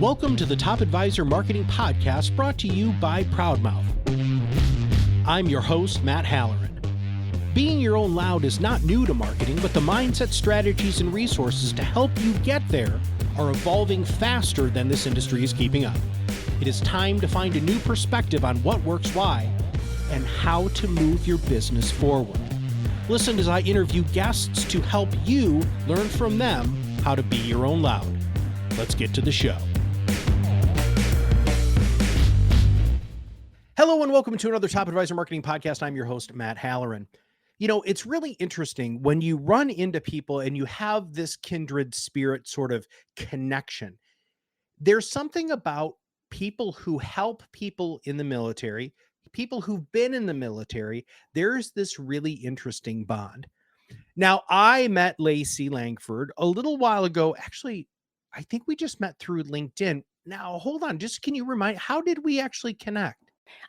Welcome to the Top Advisor Marketing Podcast brought to you by ProudMouth. I'm your host, Matt Halloran. Being your own loud is not new to marketing, but the mindset, strategies, and resources to help you get there are evolving faster than this industry is keeping up. It is time to find a new perspective on what works why and how to move your business forward. Listen as I interview guests to help you learn from them how to be your own loud. Let's get to the show. Hello and welcome to another Top Advisor Marketing Podcast. I'm your host, Matt Halloran. You know, it's really interesting when you run into people and you have this kindred spirit sort of connection. There's something about people who help people in the military, people who've been in the military. There's this really interesting bond. Now, I met Lacey Langford a little while ago. Actually, I think we just met through LinkedIn. Now, hold on. Just can you remind, how did we actually connect?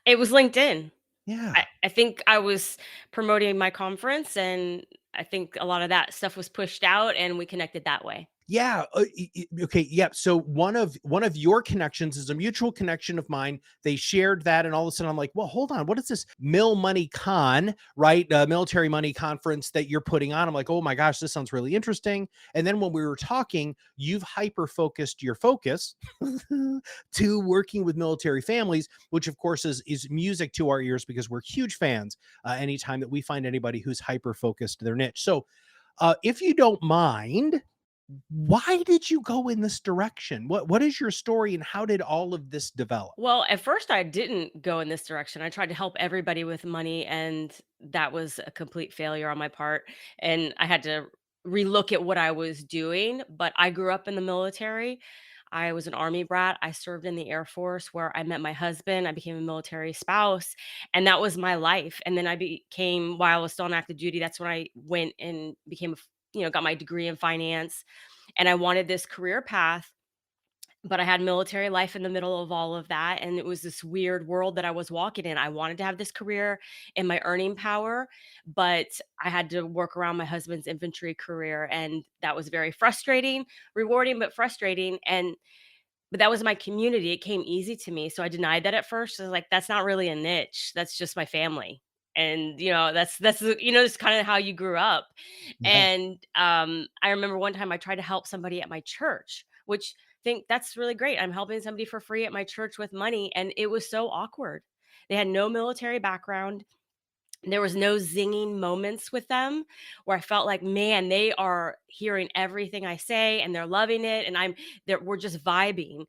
It was LinkedIn. Yeah. I think I was promoting my conference, and I think a lot of that stuff was pushed out, and we connected that way. Yeah. Okay. Yeah. So one of your connections is a mutual connection of mine. They shared that, and all of a sudden I'm like, well, hold on. What is this Mil Money Con, right? Military Money Conference that you're putting on? I'm like, oh my gosh, this sounds really interesting. And then when we were talking, you've hyper focused your focus to working with military families, which of course is music to our ears because we're huge fans. Anytime that we find anybody who's hyper focused their niche. So, if you don't mind, why did you go in this direction? What is your story and how did all of this develop? Well, at first I didn't go in this direction. I tried to help everybody with money, and that was a complete failure on my part. And I had to relook at what I was doing. But I grew up in the military. I was an Army brat. I served in the Air Force where I met my husband. I became a military spouse, and that was my life. And then I became, while I was still on active duty, that's when I went and became, got my degree in finance. And I wanted this career path, but I had military life in the middle of all of that. And it was this weird world that I was walking in. I wanted to have this career and my earning power, but I had to work around my husband's infantry career. And that was very frustrating, rewarding, but frustrating. But that was my community. It came easy to me. So I denied that at first. I was like, that's not really a niche. That's just my family. And that's kind of how you grew up. Yeah. And I remember one time I tried to help somebody at my church, which think that's really great. I'm helping somebody for free at my church with money. And it was so awkward. They had no military background. There was no zinging moments with them where I felt like, man, they are hearing everything I say and they're loving it. And we're just vibing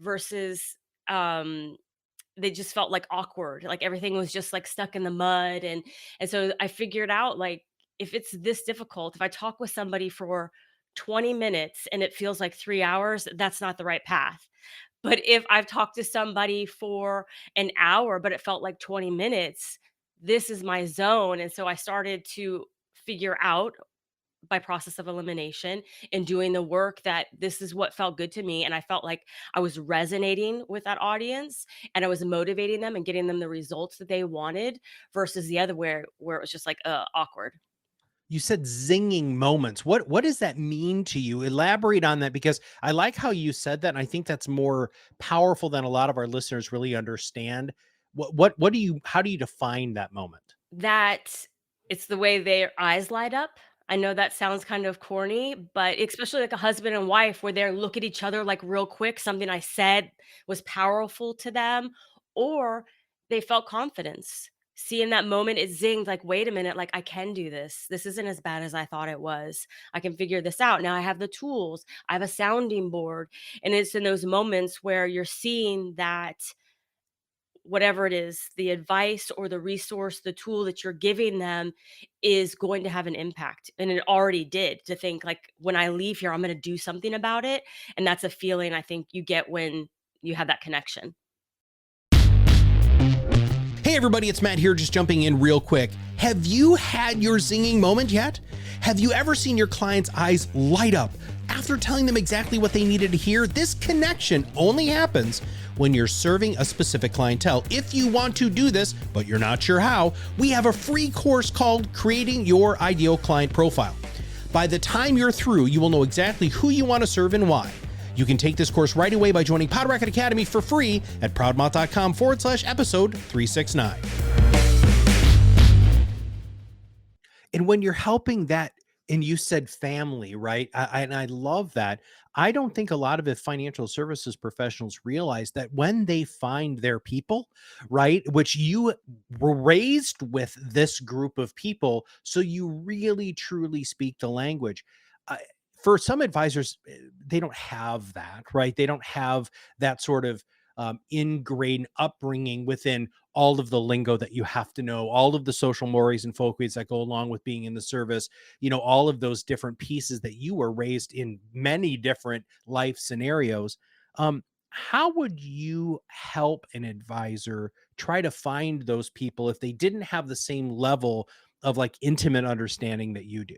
versus, they just felt like awkward. Like everything was just like stuck in the mud. And so I figured out, like, if it's this difficult, if I talk with somebody for 20 minutes and it feels like 3 hours, that's not the right path. But if I've talked to somebody for an hour, but it felt like 20 minutes, this is my zone. And so I started to figure out, by process of elimination and doing the work, that this is what felt good to me. And I felt like I was resonating with that audience and I was motivating them and getting them the results that they wanted versus the other where it was just like awkward. You said zinging moments. What does that mean to you? Elaborate on that because I like how you said that. And I think that's more powerful than a lot of our listeners really understand. How do you define that moment? That it's the way their eyes light up. I know that sounds kind of corny, but especially like a husband and wife where they look at each other like real quick, something I said was powerful to them, or they felt confidence. Seeing that moment, it zinged like, wait a minute, like I can do this. This isn't as bad as I thought it was. I can figure this out. Now I have the tools, I have a sounding board. And it's in those moments where you're seeing that whatever it is, the advice or the resource, the tool that you're giving them is going to have an impact. And it already did. To think like, when I leave here, I'm going to do something about it. And that's a feeling I think you get when you have that connection. Hey everybody, it's Matt here, just jumping in real quick. Have you had your zinging moment yet? Have you ever seen your clients' eyes light up after telling them exactly what they needed to hear? This connection only happens when you're serving a specific clientele. If you want to do this, but you're not sure how, we have a free course called Creating Your Ideal Client Profile. By the time you're through, you will know exactly who you want to serve and why. You can take this course right away by joining Pod Rocket Academy for free at proudmouth.com/episode 369. And when you're helping that, and you said family, right? And I love that. I don't think a lot of the financial services professionals realize that when they find their people, right? Which you were raised with this group of people, so you really truly speak the language. Uh, for some advisors, they don't have that, right? They don't have that sort of ingrained upbringing within all of the lingo that you have to know, all of the social mores and folkways that go along with being in the service, all of those different pieces that you were raised in many different life scenarios. How would you help an advisor try to find those people if they didn't have the same level of like intimate understanding that you do?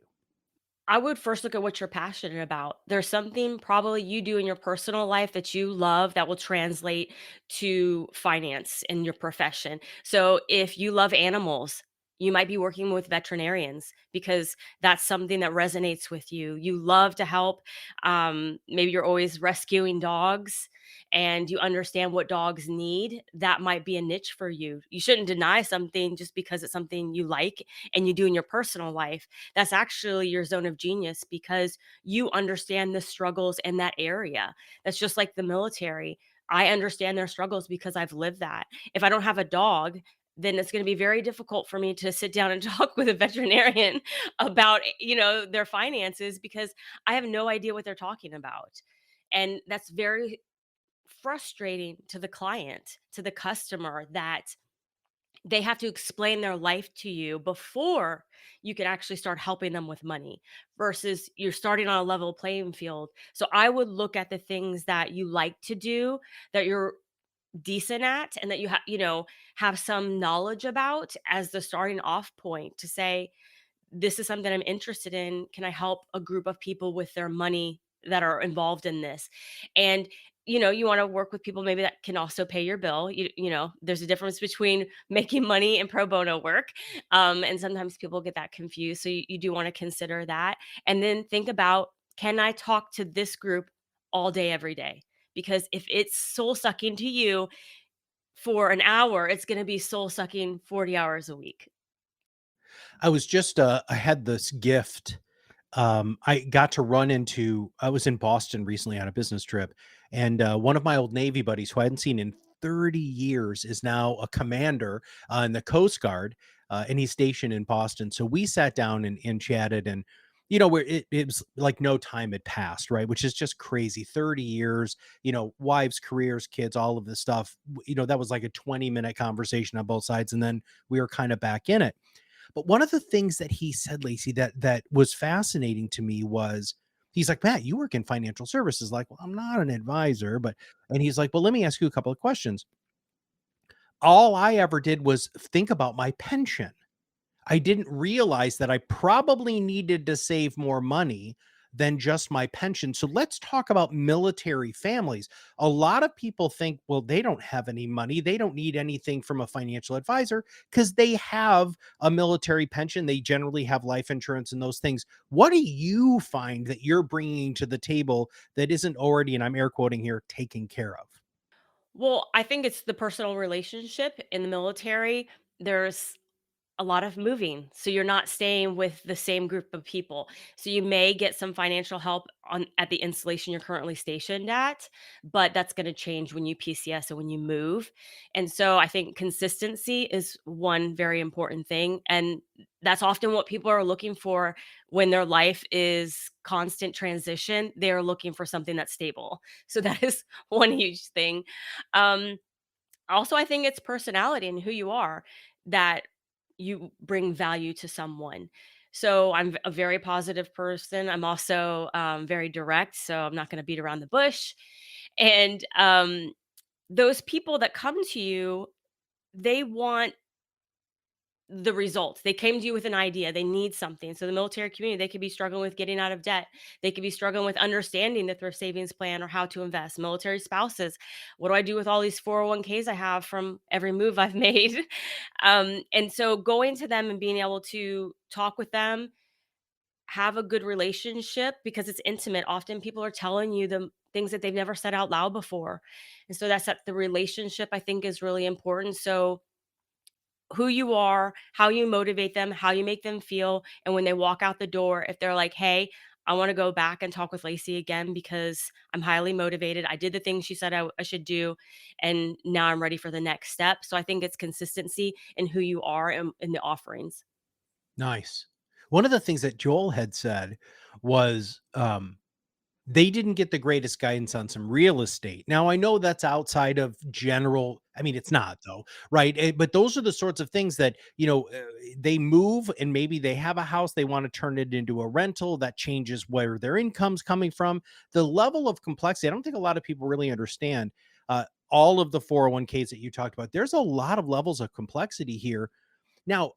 I would first look at what you're passionate about. There's something probably you do in your personal life that you love that will translate to finance in your profession. So if you love animals, you might be working with veterinarians because that's something that resonates with you. You love to help. Maybe you're always rescuing dogs and you understand what dogs need. That might be a niche for you. You shouldn't deny something just because it's something you like and you do in your personal life. That's actually your zone of genius because you understand the struggles in that area. That's just like the military. I understand their struggles because I've lived that. If I don't have a dog, then it's going to be very difficult for me to sit down and talk with a veterinarian about, their finances because I have no idea what they're talking about. And that's very frustrating to the client, to the customer that they have to explain their life to you before you can actually start helping them with money versus you're starting on a level playing field. So I would look at the things that you like to do, that you're decent at, and that have some knowledge about as the starting off point to say, this is something I'm interested in. Can I help a group of people with their money that are involved in this? And you want to work with people maybe that can also pay your bill. There's a difference between making money and pro bono work. And sometimes people get that confused. So you do want to consider that. And then think about, can I talk to this group all day, every day? Because if it's soul sucking to you for an hour, it's going to be soul sucking 40 hours a week. I had this gift. I got to run into, I was in Boston recently on a business trip, and one of my old Navy buddies who I hadn't seen in 30 years is now a commander in the Coast Guard, and he's stationed in Boston. So we sat down and chatted, and where it was like no time had passed, right? Which is just crazy. 30 years, wives, careers, kids, all of this stuff. That was like a 20-minute conversation on both sides, and then we were kind of back in it. But one of the things that he said, Lacey, that was fascinating to me was he's like, Matt, you work in financial services. Like, well, I'm not an advisor, and he's like, well, let me ask you a couple of questions. All I ever did was think about my pension. I didn't realize that I probably needed to save more money than just my pension. So let's talk about military families. A lot of people think, well, they don't have any money. They don't need anything from a financial advisor because they have a military pension. They generally have life insurance and those things. What do you find that you're bringing to the table that isn't already, and I'm air quoting here, taken care of? Well, I think it's the personal relationship in the military. There's a lot of moving. So you're not staying with the same group of people. So you may get some financial help on at the installation you're currently stationed at, but that's going to change when you PCS and when you move. And so I think consistency is one very important thing. And that's often what people are looking for when their life is constant transition. They're looking for something that's stable. So that is one huge thing. Um, Also, I think it's personality and who you are that you bring value to someone. So I'm a very positive person. I'm also very direct, so I'm not going to beat around the bush. And those people that come to you, they want the results. They came to you with an idea. They need something. So the military community, they could be struggling with getting out of debt. They could be struggling with understanding the thrift savings plan or how to invest. Military spouses, what do I do with all these 401ks I have from every move I've made? And so going to them and being able to talk with them, have a good relationship because it's intimate. Often people are telling you things that they've never said out loud before. And so that's that the relationship I think is really important. So who you are, how you motivate them, how you make them feel, and when they walk out the door, if they're like, "Hey, I want to go back and talk with Lacey again because I'm highly motivated. I did the things she said I should do, and now I'm ready for the next step." So I think it's consistency in who you are and in the offerings. Nice. One of the things that Joel had said was, they didn't get the greatest guidance on some real estate. Now, I know that's outside of general. I mean, it's not though, right? But those are the sorts of things that, they move and maybe they have a house, they want to turn it into a rental that changes where their income's coming from. The level of complexity, I don't think a lot of people really understand. All of the 401ks that you talked about, there's a lot of levels of complexity here. Now,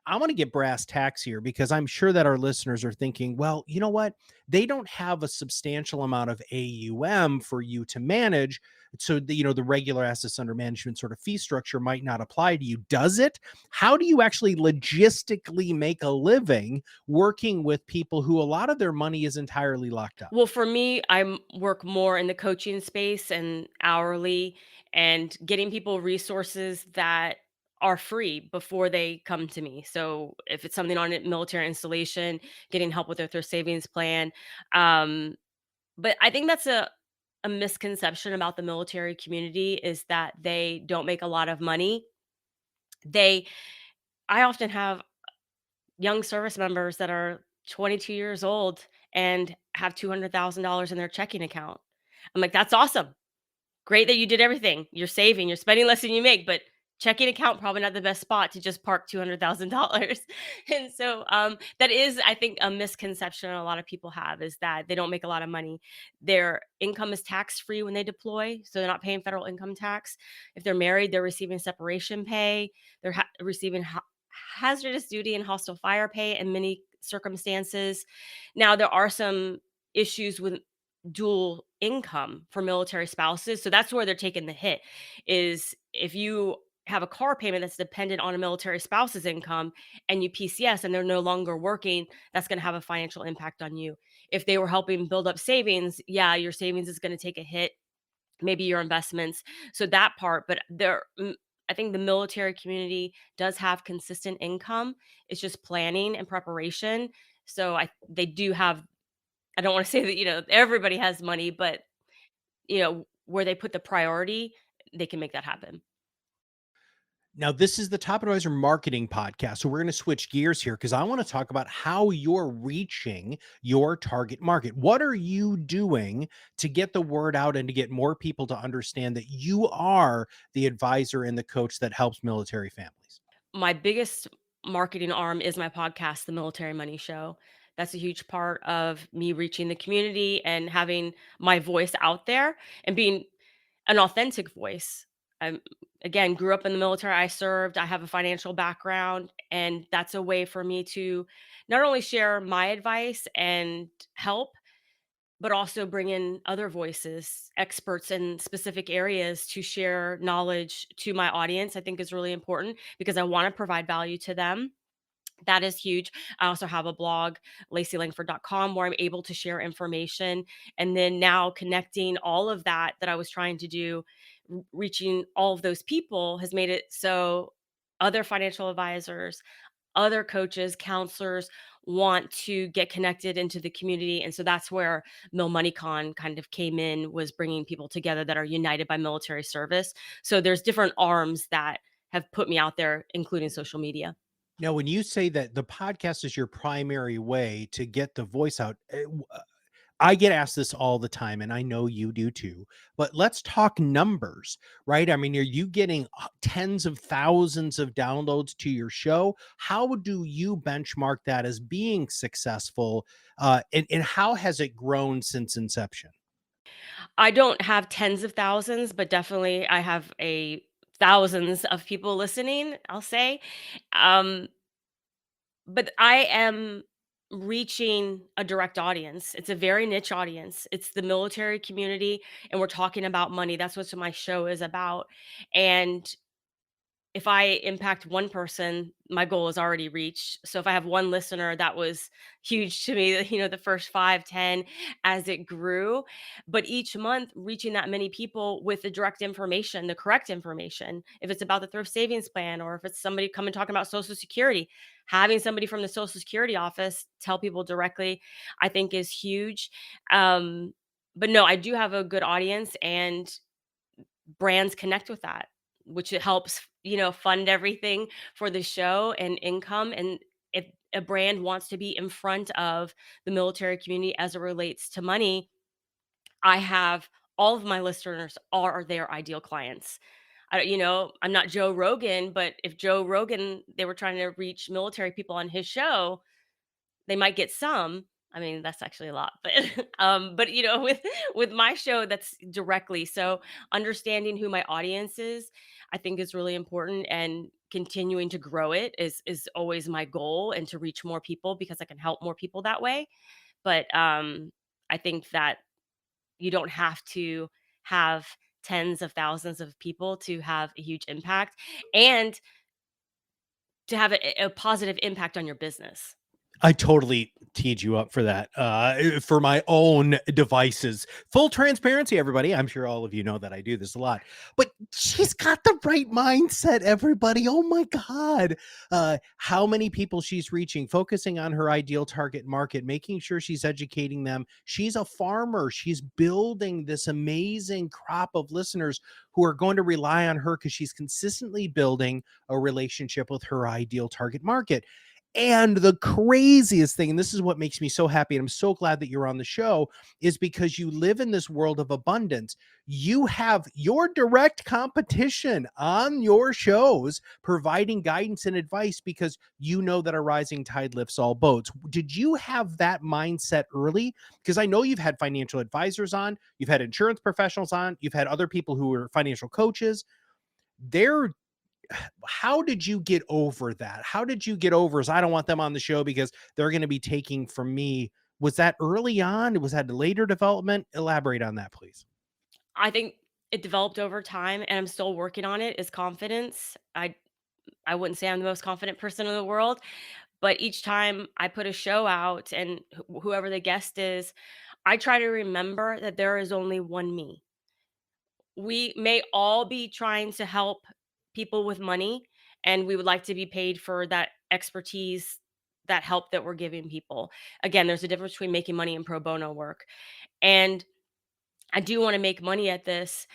I want to get brass tacks here because I'm sure that our listeners are thinking, well, you know what? They don't have a substantial amount of AUM for you to manage. So the regular assets under management sort of fee structure might not apply to you. Does it? How do you actually logistically make a living working with people who a lot of their money is entirely locked up? Well, for me, work more in the coaching space and hourly and getting people resources that are free before they come to me. So if it's something on a military installation, getting help with their savings plan. Um, but I think that's a misconception about the military community is that they don't make a lot of money. They I often have young service members that are 22 years old and have $200,000 in their checking account. I'm like, "That's awesome. Great that you did everything. You're saving, you're spending less than you make, but checking account probably not the best spot to just park $200,000." And so that is, I think, a misconception a lot of people have is that they don't make a lot of money. Their income is tax free when they deploy, so they're not paying federal income tax. If they're married, they're receiving separation pay. They're receiving hazardous duty and hostile fire pay in many circumstances. Now, there are some issues with dual income for military spouses. So that's where they're taking the hit is if you have a car payment that's dependent on a military spouse's income and you PCS and they're no longer working, that's going to have a financial impact on you. If they were helping build up savings, yeah, your savings is going to take a hit, maybe your investments. So that part, but I think the military community does have consistent income. It's just planning and preparation. So they do have, I don't want to say that, everybody has money, but where they put the priority, they can make that happen. Now, this is the Top Advisor Marketing Podcast. So, we're going to switch gears here because I want to talk about how you're reaching your target market. What are you doing to get the word out and to get more people to understand that you are the advisor and the coach that helps military families? My biggest marketing arm is my podcast, The Military Money Show. That's a huge part of me reaching the community and having my voice out there and being an authentic voice. I again grew up in the military. I served. I have a financial background, and that's a way for me to not only share my advice and help, but also bring in other voices, experts in specific areas to share knowledge to my audience. I think is really important because I want to provide value to them. That is huge. I also have a blog, LaceyLangford.com, where I'm able to share information. And then now connecting all of that I was trying to do, reaching all of those people has made it so other financial advisors, other coaches, counselors want to get connected into the community. And so that's where Mill MoneyCon kind of came in, was bringing people together that are united by military service. So there's different arms that have put me out there, including social media. Now, when you say that the podcast is your primary way to get the voice out, I get asked this all the time, and I know you do too. But let's talk numbers, right? I mean, are you getting tens of thousands of downloads to your show? How do you benchmark that as being successful? And how has it grown since inception? I don't have tens of thousands, but definitely I have a thousands of people listening, I'll say. Um, but I am reaching a direct audience. It's a very niche audience. It's the military community, and we're talking about money. That's what my show is about. And if I impact one person, my goal is already reached. So if I have one listener, that was huge to me, the first 5, 10, as it grew. But each month, reaching that many people with the direct information, the correct information, if it's about the thrift savings plan or if it's somebody coming talking about Social Security, having somebody from the Social Security office tell people directly, I think is huge. Um, but no, I do have a good audience, and brands connect with that, which it helps, fund everything for the show and income. And if a brand wants to be in front of the military community as it relates to money, I have all of my listeners are their ideal clients. I'm not Joe Rogan, but if Joe Rogan, they were trying to reach military people on his show, they might get some. I mean, that's actually a lot, but but with my show, that's directly. So understanding who my audience is, I think is really important, and continuing to grow it is always my goal, and to reach more people because I can help more people that way. But I think that you don't have to have tens of thousands of people to have a huge impact, and to have a positive impact on your business. I totally teed you up for that, for my own devices. Full transparency, everybody. I'm sure all of you know that I do this a lot, but she's got the right mindset, everybody. Oh my God. How many people she's reaching, focusing on her ideal target market, making sure she's educating them. She's a farmer. She's building this amazing crop of listeners who are going to rely on her because she's consistently building a relationship with her ideal target market. And the craziest thing, and this is what makes me so happy, and I'm so glad that you're on the show, is because you live in this world of abundance. You have your direct competition on your shows providing guidance and advice because you know that a rising tide lifts all boats. Did you have that mindset early? Because I know you've had financial advisors on, you've had insurance professionals on, you've had other people who are financial coaches. They're How did you get over that? How did you get over, I don't want them on the show because they're going to be taking from me? Was that early on? Was that later development? Elaborate on that, please. I think it developed over time, and I'm still working on it, is confidence. I wouldn't say I'm the most confident person in the world, but each time I put a show out, and whoever the guest is, I try to remember that there is only one me. We may all be trying to help people with money, and we would like to be paid for that expertise, that help that we're giving people. Again, there's a difference between making money and pro bono work. And I do want to make money at this.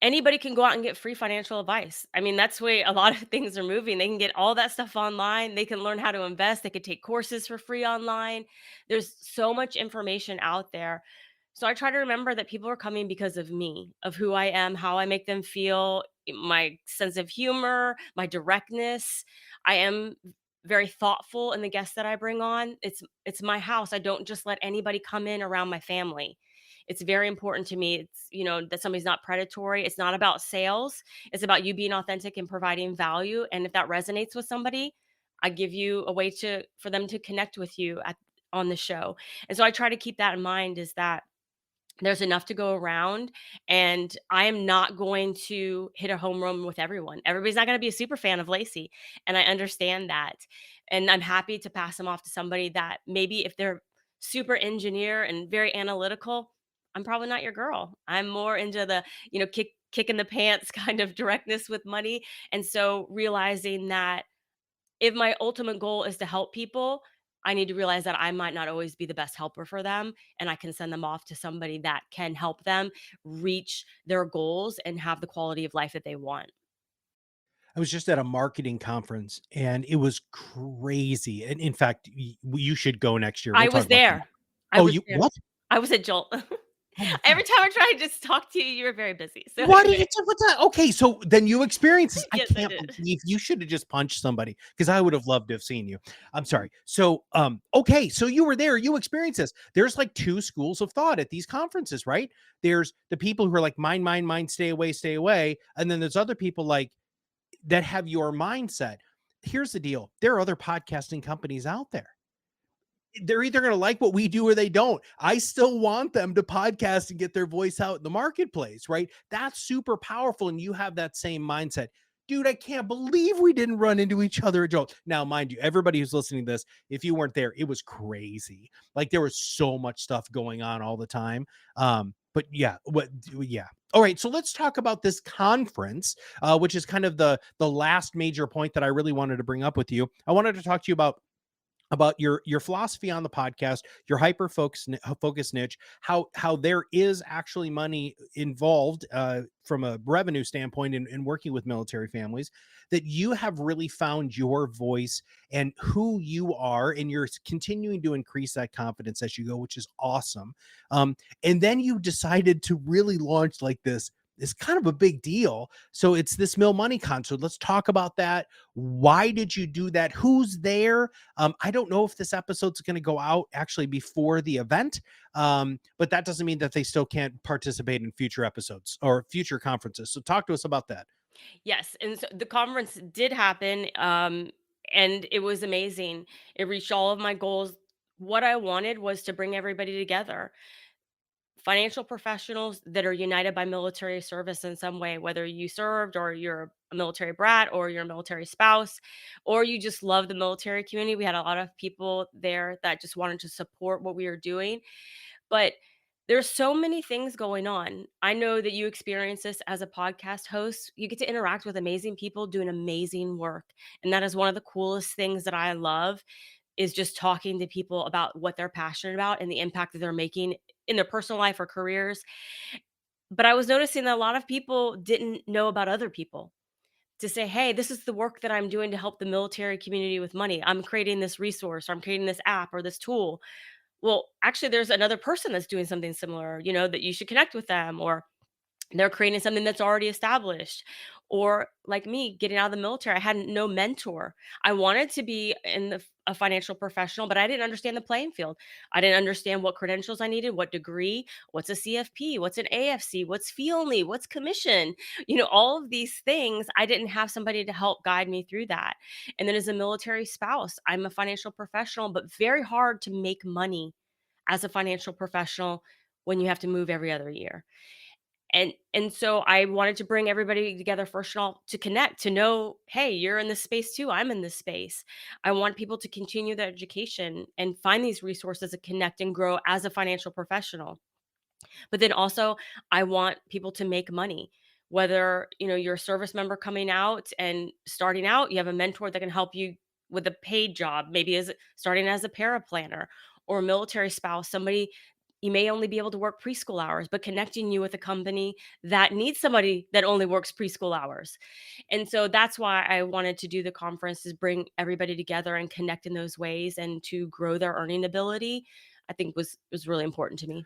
Anybody can go out and get free financial advice. I mean, that's the way a lot of things are moving. They can get all that stuff online. They can learn how to invest. They could take courses for free online. There's so much information out there. So I try to remember that people are coming because of me, of who I am, how I make them feel, my sense of humor, my directness. I am very thoughtful in the guests that I bring on. It's my house. I don't just let anybody come in around my family. It's very important to me. It's, that somebody's not predatory. It's not about sales. It's about you being authentic and providing value. And if that resonates with somebody, I give you a way for them to connect with you on the show. And so I try to keep that in mind, is that there's enough to go around, and I am not going to hit a home run with everyone. Everybody's not going to be a super fan of Lacey, and I understand that. And I'm happy to pass them off to somebody that maybe, if they're super engineer and very analytical, I'm probably not your girl. I'm more into the, kick in the pants kind of directness with money. And so realizing that if my ultimate goal is to help people, I need to realize that I might not always be the best helper for them, and I can send them off to somebody that can help them reach their goals and have the quality of life that they want. I was just at a marketing conference and it was crazy. And in fact, you should go next year. We'll I talk was about that. there. I Oh, was you there. what? I was at Jolt. Oh my God. Every time I try to just talk to you, you were very busy. So What did anyway, you do? What's that? Okay, so then you experienced this. I yes, I can't did. believe you should have just punched somebody because I would have loved to have seen you. I'm sorry. So, okay, so you were there, you experienced this. There's like two schools of thought at these conferences, right? There's the people who are like, mine, stay away, stay away. And then there's other people like that have your mindset. Here's the deal. There are other podcasting companies out there. They're either going to like what we do or they don't. I still want them to podcast and get their voice out in the marketplace, right? That's super powerful. And you have that same mindset. dude, I can't believe we didn't run into each other at Joel. Now, mind you, everybody who's listening to this, if you weren't there, it was crazy. Like there was so much stuff going on all the time. But yeah, yeah. All right, so let's talk about this conference, which is kind of the last major point that I really wanted to bring up with you. I wanted to talk to you about your philosophy on the podcast, your hyper focus niche, how there is actually money involved from a revenue standpoint in working with military families, that you have really found your voice and who you are, and you're continuing to increase that confidence as you go, which is awesome. And then you decided to really launch like this. It's kind of a big deal. So it's this Mill Money concert. Let's talk about that. Why did you do that? Who's there? I don't know if this episode's going to go out actually before the event, but that doesn't mean that they still can't participate in future episodes or future conferences. So talk to us about that. Yes, and so the conference did happen, and it was amazing. It reached all of my goals. What I wanted was to bring everybody together. Financial professionals that are united by military service in some way, whether you served or you're a military brat or you're a military spouse or you just love the military community. We had a lot of people there that just wanted to support what we were doing. But there's so many things going on. I know that you experience this as a podcast host. You get to interact with amazing people doing amazing work. And that is one of the coolest things that I love is just talking to people about what they're passionate about and the impact that they're making in their personal life or careers. But I was noticing that a lot of people didn't know about other people to say, hey, this is the work that I'm doing to help the military community with money. I'm creating this resource, or I'm creating this app or this tool. Well, actually, there's another person that's doing something similar, that you should connect with them, or they're creating something that's already established. Or like me, getting out of the military, I had no mentor. I wanted to be a financial professional, but I didn't understand the playing field. I didn't understand what credentials I needed, what degree, what's a CFP, what's an AFC, what's fee only, what's commission. All of these things, I didn't have somebody to help guide me through that. And then as a military spouse, I'm a financial professional, but very hard to make money as a financial professional when you have to move every other year. And so I wanted to bring everybody together first of all to connect, to know, hey, you're in this space too. I'm in this space. I want people to continue their education and find these resources and connect and grow as a financial professional. But then also, I want people to make money. Whether, you're a service member coming out and starting out, you have a mentor that can help you with a paid job, maybe as starting as a paraplanner, or a military spouse, somebody you may only be able to work preschool hours, but connecting you with a company that needs somebody that only works preschool hours. And so that's why I wanted to do the conference, is bring everybody together and connect in those ways and to grow their earning ability. I think was really important to me.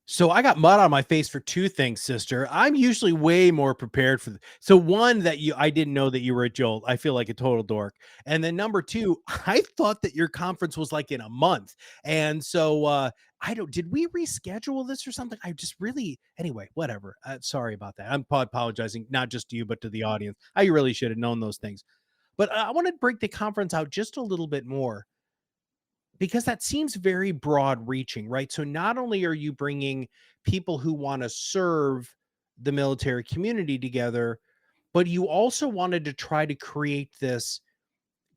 So I got mud on my face for two things, sister. I'm usually way more prepared for so one, that I didn't know that you were at Jolt. I feel like a total dork. And then number two, I thought that your conference was like in a month. And so I don't did we reschedule this or something? I just really anyway, whatever. Sorry about that. I'm apologizing not just to you but to the audience. I really should have known those things. But I want to break the conference out just a little bit more, because that seems very broad reaching, right? So not only are you bringing people who want to serve the military community together, but you also wanted to try to create this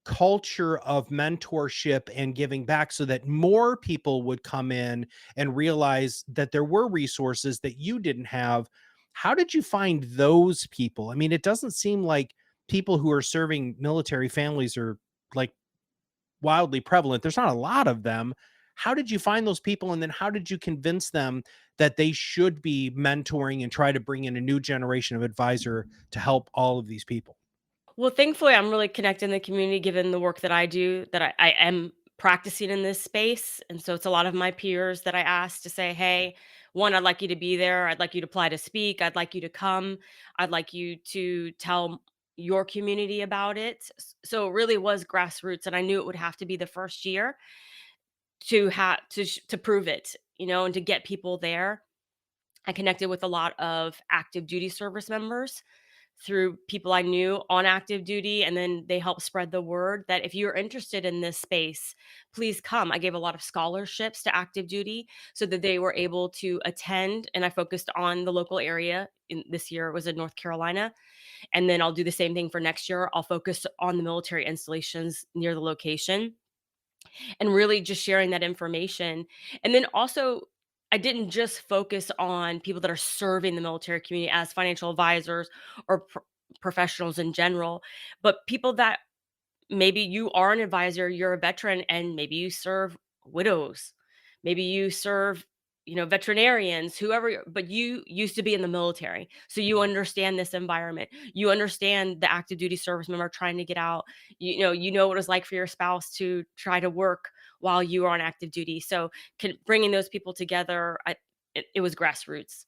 culture of mentorship and giving back so that more people would come in and realize that there were resources that you didn't have. How did you find those people? I mean, it doesn't seem like people who are serving military families are like wildly prevalent. There's not a lot of them. How did you find those people? And then how did you convince them that they should be mentoring and try to bring in a new generation of advisor to help all of these people? Well, thankfully, I'm really connected in the community given the work that I do, that I am practicing in this space. And so it's a lot of my peers that I ask to say, hey, one, I'd like you to be there. I'd like you to apply to speak. I'd like you to come. I'd like you to tell your community about it. So it really was grassroots. And I knew it would have to be the first year to prove it, and to get people there. I connected with a lot of active duty service members, through people I knew on active duty, and then they helped spread the word that if you're interested in this space, please come. I gave a lot of scholarships to active duty so that they were able to attend, and I focused on the local area. In this year it was in North Carolina, and then I'll do the same thing for next year. I'll focus on the military installations near the location and really just sharing that information. And then also, I didn't just focus on people that are serving the military community as financial advisors or professionals in general, but people that maybe you are an advisor, you're a veteran, and maybe you serve widows. Maybe you serve, veterinarians, whoever, but you used to be in the military. So you understand this environment. You understand the active duty service member trying to get out. You know what it's like for your spouse to try to work while you are on active duty. So bringing those people together, it was grassroots.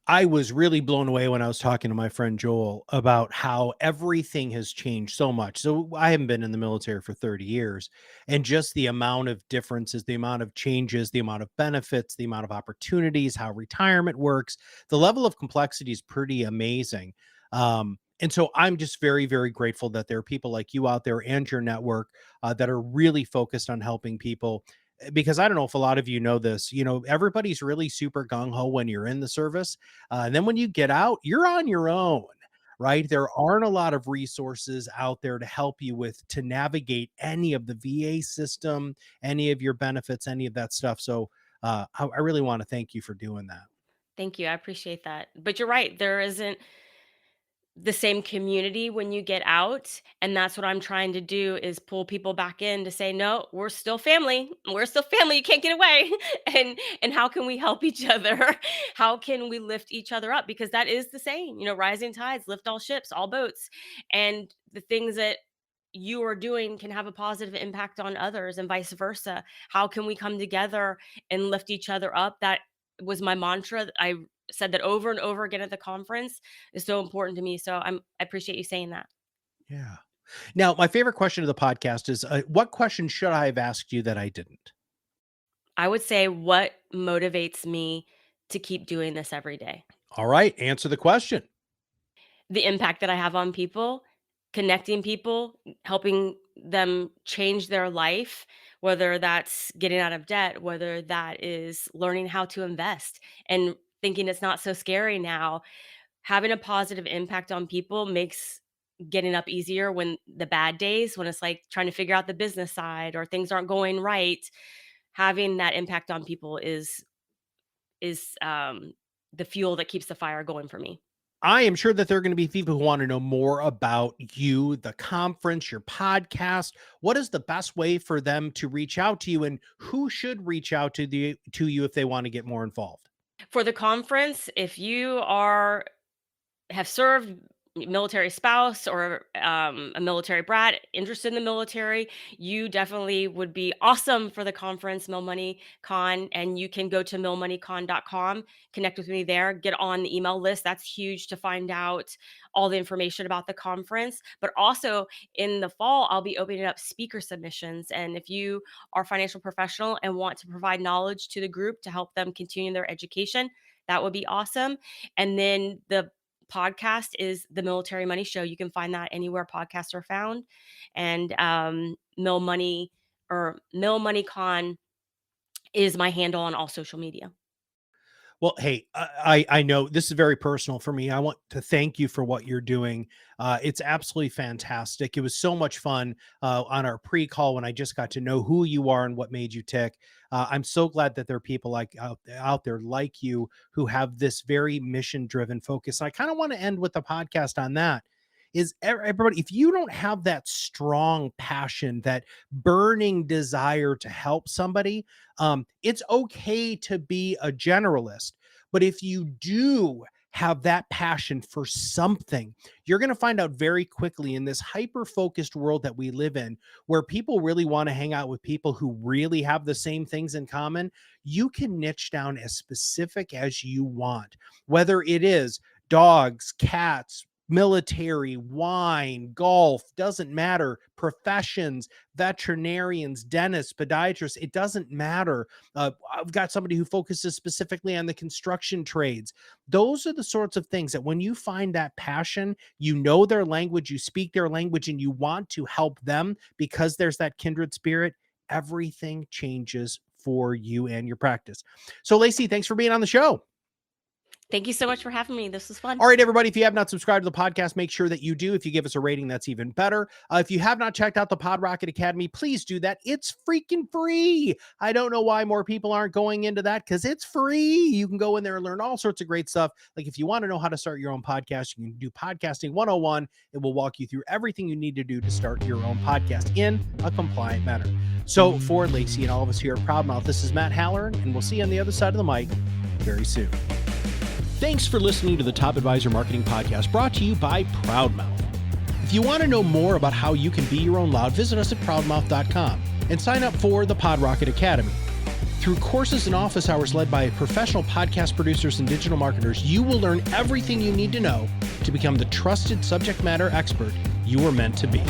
I was really blown away when I was talking to my friend Joel about how everything has changed so much. So I haven't been in the military for 30 years, and just the amount of differences, the amount of changes, the amount of benefits, the amount of opportunities, how retirement works, the level of complexity is pretty amazing. And so I'm just very, very grateful that there are people like you out there and your network that are really focused on helping people, because I don't know if a lot of you know this, everybody's really super gung ho when you're in the service. And then when you get out, you're on your own, right? There aren't a lot of resources out there to help you to navigate any of the VA system, any of your benefits, any of that stuff. So I really want to thank you for doing that. Thank you. I appreciate that. But you're right. There isn't the same community when you get out, and that's what I'm trying to do, is pull people back in to say, no, we're still family, you can't get away. And how can we help each other? How can we lift each other up? Because that is the saying, rising tides lift all ships, all boats. And the things that you are doing can have a positive impact on others, and vice versa. How can we come together and lift each other up? That was my mantra. I said that over and over again at the conference. Is so important to me. So I appreciate you saying that. Yeah. Now, my favorite question of the podcast is, what question should I have asked you that I didn't? I would say, what motivates me to keep doing this every day? All right. Answer the question. The impact that I have on people, connecting people, helping them change their life, whether that's getting out of debt, whether that is learning how to invest and thinking it's not so scary now. Having a positive impact on people makes getting up easier when the bad days, when it's like trying to figure out the business side or things aren't going right. Having that impact on people is the fuel that keeps the fire going for me. I am sure that there are going to be people who want to know more about you, the conference, your podcast. What is the best way for them to reach out to you, and who should reach out to you if they want to get more involved? For the conference, if you have served, military spouse, or a military brat interested in the military, you definitely would be awesome for the conference, Mill Money Con. And you can go to millmoneycon.com, connect with me there, get on the email list. That's huge to find out all the information about the conference. But also in the fall, I'll be opening up speaker submissions. And if you are a financial professional and want to provide knowledge to the group to help them continue their education, that would be awesome. And then the podcast is the Military Money Show. You can find that anywhere podcasts are found. And Mill Money, or Mill Money Con, is my handle on all social media. Well, hey, I know this is very personal for me. I want to thank you for what you're doing. It's absolutely fantastic. It was so much fun on our pre-call when I just got to know who you are and what made you tick. I'm so glad that there are people like out there like you who have this very mission-driven focus. I kind of want to end with the podcast on that. Is everybody, if you don't have that strong passion, that burning desire to help somebody, it's okay to be a generalist. But if you do have that passion for something, you're going to find out very quickly in this hyper focused world that we live in, where people really want to hang out with people who really have the same things in common. You can niche down as specific as you want, whether it is dogs, cats, military, wine, golf, doesn't matter, professions, veterinarians, dentists, podiatrists, it doesn't matter. I've got somebody who focuses specifically on the construction trades. Those are the sorts of things that when you find that passion, you know their language, you speak their language, and you want to help them because there's that kindred spirit, everything changes for you and your practice. So, Lacey, thanks for being on the show. Thank you so much for having me. This was fun. All right, everybody, if you have not subscribed to the podcast, make sure that you do. If you give us a rating, that's even better. If you have not checked out the Pod Rocket Academy, please do that. It's freaking free. I don't know why more people aren't going into that because it's free. You can go in there and learn all sorts of great stuff. Like if you want to know how to start your own podcast, you can do Podcasting 101. It will walk you through everything you need to do to start your own podcast in a compliant manner. So for Lacey and all of us here at ProudMouth, this is Matt Halloran, and we'll see you on the other side of the mic very soon. Thanks for listening to the Top Advisor Marketing Podcast, brought to you by ProudMouth. If you want to know more about how you can be your own loud, visit us at ProudMouth.com and sign up for the Pod Rocket Academy. Through courses and office hours led by professional podcast producers and digital marketers, you will learn everything you need to know to become the trusted subject matter expert you are meant to be.